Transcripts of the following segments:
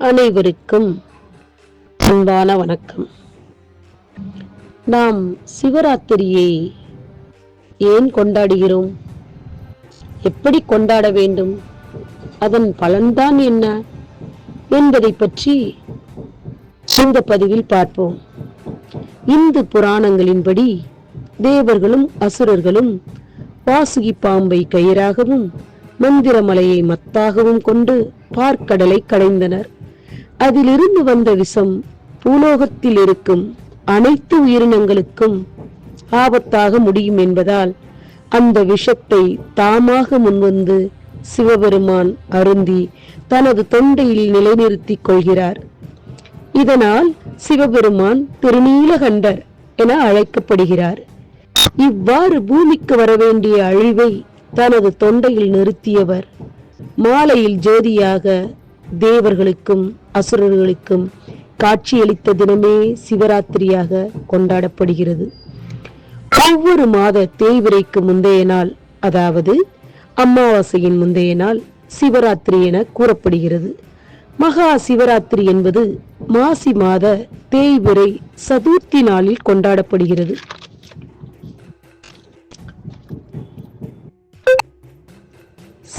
அனைவருக்கும் அன்பான வணக்கம். நாம் சிவராத்திரியை ஏன் கொண்டாடுகிறோம்? எப்படி கொண்டாட வேண்டும்? அதன் பலன்தான் என்ன என்பதை பற்றி இந்த பதிவில் பார்ப்போம். இந்து புராணங்களின்படி தேவர்களும் அசுரர்களும் வாசுகி பாம்பை கயிறாகவும் மந்திரமலையை மத்தாகவும் கொண்டு பார்க்கடலை கடைந்தனர். அதிலிருந்து வந்த விஷம் பூலோகத்தில் இருக்கும் அனைத்து உயிரினங்களுக்கும் ஆபத்தாக முடியும் என்பதால் அந்த விஷத்தை தாமாக முன்வந்து சிவபெருமான் அருந்தி தனது தொண்டையில் நிலைநிறுத்திக் கொள்கிறார். இதனால் சிவபெருமான் திருநீலகண்டர் என அழைக்கப்படுகிறார். இவ்வாறு பூமிக்கு வரவேண்டிய அழிவை தனது தொண்டையில் நிறுத்தியவர் மாலையில் ஜோதியாக தேவர்களுக்கும் அசுரர்களுக்கும் காட்சியளித்த தினமே சிவராத்திரியாக கொண்டாடப்படுகிறது. ஒவ்வொரு மாத தேய்பிறைக்கு முந்தைய நாள், அதாவது அமாவாசையின் முந்தைய நாள் சிவராத்திரி என கூறப்படுகிறது. மகா சிவராத்திரி என்பது மாசி மாத தேய்பிறை சதுர்த்தி நாளில் கொண்டாடப்படுகிறது.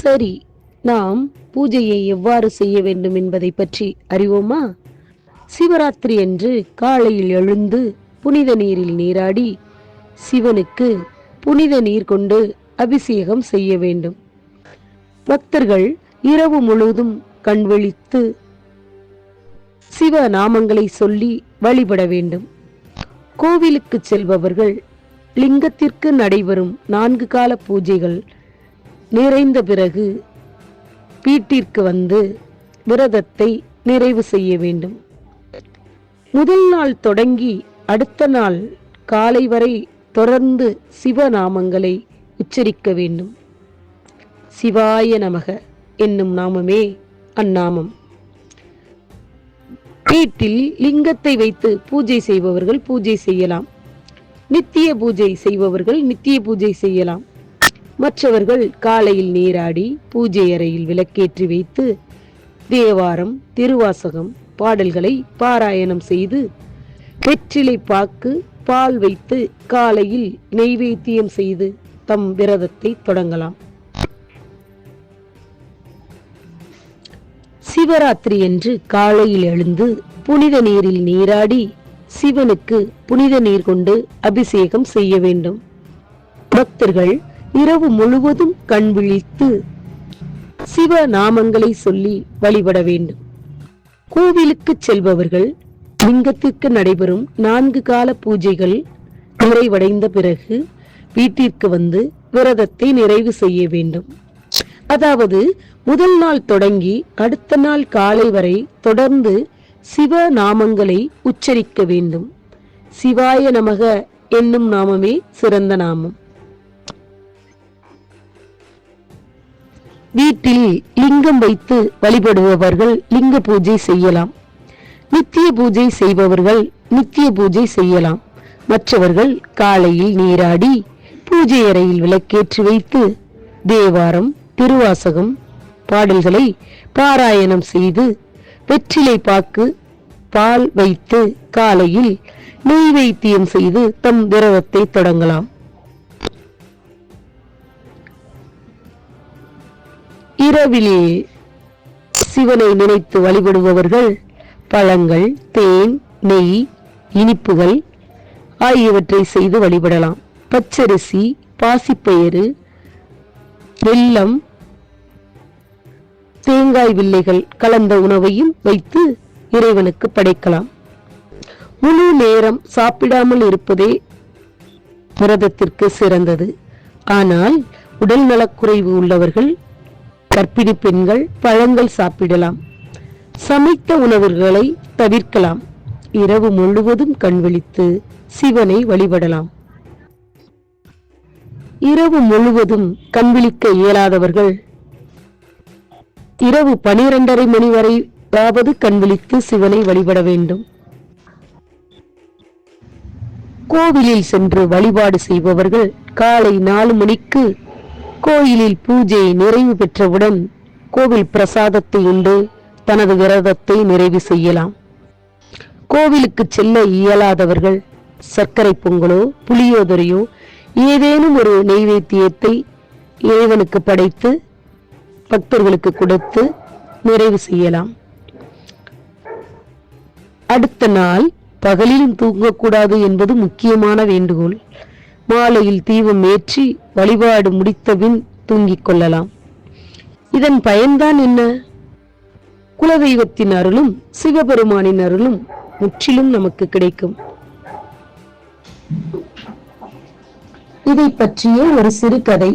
சரி, நாம் பூஜையை எவ்வாறு செய்ய வேண்டும் என்பதை பற்றி அறிவோமா? சிவராத்திரி அன்று காலையில் எழுந்து புனித நீரில் நீராடி சிவனுக்கு புனித நீர் கொண்டு அபிஷேகம் செய்ய வேண்டும். பக்தர்கள் இரவு முழுவதும் கண் விழித்து சிவ நாமங்களை சொல்லி வழிபட வேண்டும். கோவிலுக்கு செல்பவர்கள் லிங்கத்திற்கு நடைபெறும் 4 கால பூஜைகள் நிறைந்த பிறகு வீட்டிற்கு வந்து விரதத்தை நிறைவு செய்ய வேண்டும். முதல் நாள் தொடங்கி அடுத்த நாள் காலை வரை தொடர்ந்து சிவநாமங்களை உச்சரிக்க வேண்டும். சிவாய நமக என்னும் நாமமே அந்நாமம். வீட்டில் லிங்கத்தை வைத்து பூஜை செய்பவர்கள் பூஜை செய்யலாம். நித்திய பூஜை செய்பவர்கள் நித்திய பூஜை செய்யலாம். மற்றவர்கள் காலையில் நீராடி பூஜை அறையில் விளக்கேற்றி வைத்து தேவாரம், திருவாசகம் பாடல்களை பாராயணம் செய்து வெற்றிலை பாக்கு பால் வைத்து காலையில் நெய்வேத்தியம் செய்து தம் விரதத்தை தொடங்கலாம். சிவராத்திரி என்று காலையில் எழுந்து புனித நீரில் நீராடி சிவனுக்கு புனித நீர் கொண்டு அபிஷேகம் செய்ய வேண்டும். பக்தர்கள் இரவு முழுவதும் கண் விழித்து சிவ நாமங்களை சொல்லி வழிபட வேண்டும். கோவிலுக்கு செல்பவர்கள் லிங்கத்திற்கு நடைபெறும் 4 கால பூஜைகள் நிறைவடைந்த பிறகு வீட்டிற்கு வந்து விரதத்தை நிறைவு செய்ய வேண்டும். அதாவது முதல் நாள் தொடங்கி அடுத்த நாள் காலை வரை தொடர்ந்து சிவ நாமங்களை உச்சரிக்க வேண்டும். சிவாய நமக என்னும் நாமமே சிறந்த நாமம். வீட்டில் லிங்கம் வைத்து வழிபடுபவர்கள் லிங்க பூஜை செய்யலாம். நித்திய பூஜை செய்பவர்கள் நித்திய பூஜை செய்யலாம். மற்றவர்கள் காலையில் நீராடி பூஜை அறையில் விளக்கேற்றி வைத்து தேவாரம், திருவாசகம் பாடல்களை பாராயணம் செய்து வெற்றிலை பாக்கு பால் வைத்து காலையில் நெய்வேத்தியம் செய்து தம் விரதத்தை தொடங்கலாம். இரவிலே சிவனை நினைத்து வழிபடுபவர்கள் பழங்கள், தேன், நெய், இனிப்புகள் ஆகியவற்றை செய்து வழிபடலாம். பச்சரிசி, பாசிப்பயிறு, வெல்லம், தேங்காய் வில்லைகள் கலந்த உணவையும் வைத்து இறைவனுக்கு படைக்கலாம். முழு நேரம் சாப்பிடாமல் இருப்பதே விரதத்திற்கு சிறந்தது. ஆனால் உடல் நலக்குறைவு உள்ளவர்கள், கர்ப்பிணி பெண்கள் பழங்கள் சாப்பிடலாம். சமைத்த உணவுகளை தவிர்க்கலாம். இரவு முழுவதும் கண் விழித்து சிவனை வழிபடலாம். இரவு முழுவதும் கண் விழிக்க இயலாதவர்கள் இரவு 12:30 மணி வரையாவது கண் விழித்து சிவனை வழிபட வேண்டும். கோவிலில் சென்று வழிபாடு செய்பவர்கள் காலை 4 மணிக்கு கோயிலில் பூஜை நிறைவு பெற்றவுடன் கோவில் பிரசாதத்தை உண்டு தனது விரதத்தை நிறைவு செய்யலாம். கோவிலுக்கு செல்ல இயலாதவர்கள் சர்க்கரை பொங்கலோ புளியோதரையோ ஏதேனும் ஒரு நெய்வேத்தியத்தை இறைவனுக்கு படைத்து பக்தர்களுக்கு கொடுத்து நிறைவு செய்யலாம். அடுத்த நாள் பகலிலும் தூங்கக்கூடாது என்பது முக்கியமான வேண்டுகோள். மாலையில் தீபம் ஏற்றி வழிபாடு முடித்தபின் தூங்கிக் கொள்ளலாம். இதன் பயன்தான் என்ன? குலதெய்வத்தின் அருளும் சிவபெருமானின் அருளும் முற்றிலும் நமக்கு கிடைக்கும். இதை பற்றிய ஒரு சிறு கதை.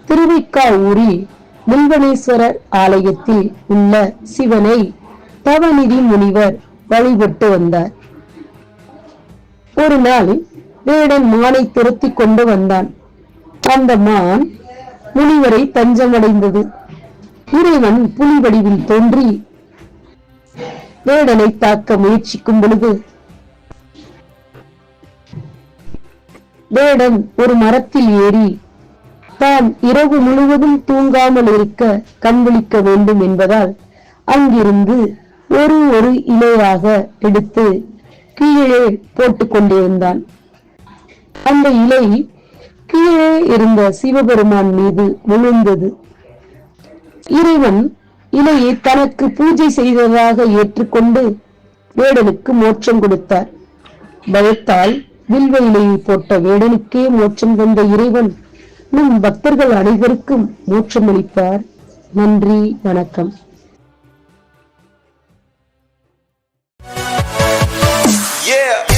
திருவைக்காவூரில் வில்வனேஸ்வரர் ஆலயத்தில் உள்ள சிவனை தவநிதி முனிவர் வழிபட்டு வந்தார். ஒரு நாள் வேடன் மானை துரத்தி கொண்டு வந்தான். அந்த மான் முனிவரை தஞ்சமடைந்தது. இறைவன் புலி வடிவில் தோன்றி வேடனை தாக்க முயற்சிக்கும் பொழுது வேடன் ஒரு மரத்தில் ஏறி தான் இரவு முழுவதும் தூங்காமல் இருக்க கண்விழிக்க வேண்டும் என்பதால் அங்கிருந்து ஒரு இலையாக எடுத்து கீழே போட்டுக் கொண்டிருந்தான். அந்த இலை கீழே இருந்த சிவபெருமான் மீது விழுந்தது. இறைவன் இலையை தனக்கு பூஜை செய்ததாக ஏற்றுக்கொண்டு வேடனுக்கு மோட்சம் கொடுத்தார். பயத்தால் வில்வ இலையை போட்ட வேடனுக்கே மோட்சம் தந்த இறைவன் நம் பக்தர்கள் அனைவருக்கும் மோட்சம் அளிப்பார். நன்றி, வணக்கம். Yeah.